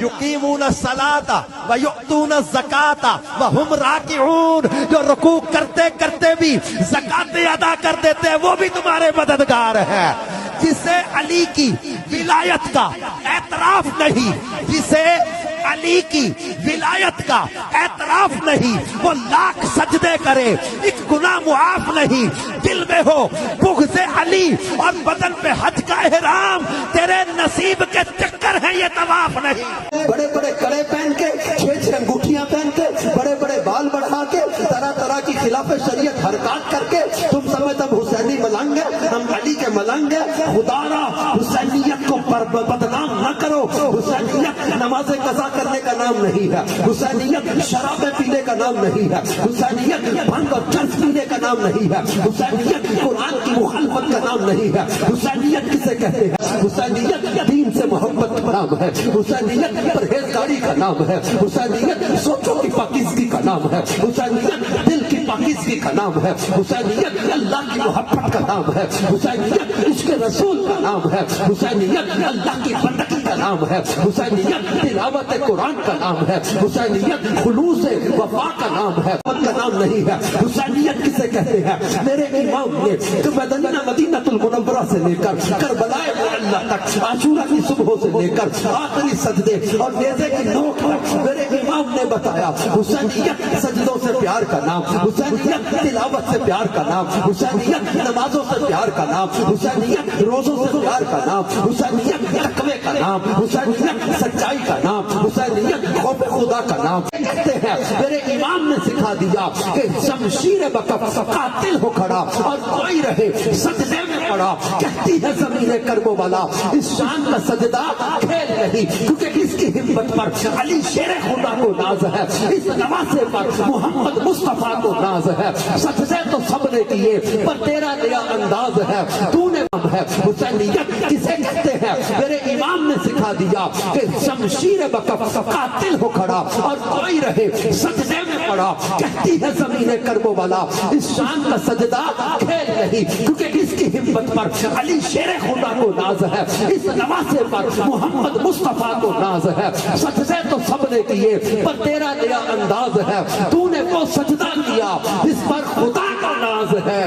یقیمون الصلاۃ و یؤتون الزکاۃ وہم راکعون، جو رکوع کرتے کرتے بھی زکات ادا کر دیتے ہیں وہ بھی تمہارے مددگار ہیں۔ جسے علی کی ولایت کا اعتراف نہیں، جسے علی کی ولایت کا اعتراف نہیں، وہ لاکھ سجدے کرے ایک گناہ معاف نہیں۔ دل میں ہو بغض علی اور بدن پہ حج کا احرام، تیرے نصیب کے چکر ہیں، یہ طواف نہیں۔ بڑے بڑے کڑے پہن کے، 6 انگوٹھیاں پہن کے، بڑے بڑے بال بڑھا کے، طرح طرح کی خلاف شریعت حرکات کر کے تم سمجھتے ہم حسینی ملنگ ہیں، ہم علی کے ملنگ ہیں۔ خدا را حسینیت کو بدنام نہ کرو۔ حسینیت نماز قضا کرنے کا نام نہیں ہے، حسینیت شرابیں پینے کا نام نہیں ہے، حسینیت بھنگ اور چرس پینے کا نام نہیں ہے، حسینیت قرآن کی مخالفت کا نام نہیں ہے۔ حسینیت کسے کہتے ہیں؟ حسینیت دین سے محبت کا نام ہے، حسینیت پرہیزگاری کا نام ہے، حسینیت سوچوں کی پاکیزگی کا نام ہے، حسینیت دل کی پاکیزگی کا نام ہے، حسینیت اللہ کی محبت کا نام ہے، حسینیت عشق رسول کا نام ہے، حسینیت اللہ کی بندگی کا نام ہے، حسینیت تلاوت قرآن کا نام ہے، حسینیت خلوص وفا کا نام ہے، کا نام نہیں ہے۔ حسینیت کسے کہتے ہیں؟ میرے امام نے مدینہ المنورہ سے لے کر کربلائے معلی تک، عاشورہ کی صبح سے لے کر آخری سجدے اور نیزے کی نوک تک میرے امام نے بتایا حسینیت سجدوں سے پیار کا نام، حسینیت تلاوت سے پیار کا نام، حسینیت نمازوں سے پیار کا نام، حسینیت روزوں سے پیار کا نام، حسینیت تقوی کا نام، حسینیت سچائی کا نام، حسینیت خوف خدا کا نام۔ کہتے ہیں میرے امام نے سکھا دیا کہ شمشیر بکف قاتل ہو کھڑا اور کوئی رہے سجدے میں پڑا، کہتی ہے زمین کربو والا اس شان کا سجدہ کھیل نہیں، کیونکہ اس کی ہمت پر علی شیر خدا کو ناز ہے، اس نواسے پر محمد مصطفیٰ کو ناز ہے۔ سجدے تو سب نے کیے پر تیرا نیا انداز ہے، تو نے ہے۔ حسینیت کسے کہتے ہیں؟ میرے امام نے سکھا دیا کہ شمشیر بکف قاتل ہو کھڑا اور کوئی رہے سجدے میں پڑا، کہتی ہے زمین کربو والا اس شان کا سجدہ کھیل نہیں، کیونکہ اس کی ہمت پر علی شیر خدا کو ناز ہے، اس نواسے پر محمد مصطفیٰ کو ناز ہے۔ سجدے تو سب نے کیے پر تیرا نیا انداز ہے، تو نے وہ سجدہ کیا جس پر خدا کا ناز ہے۔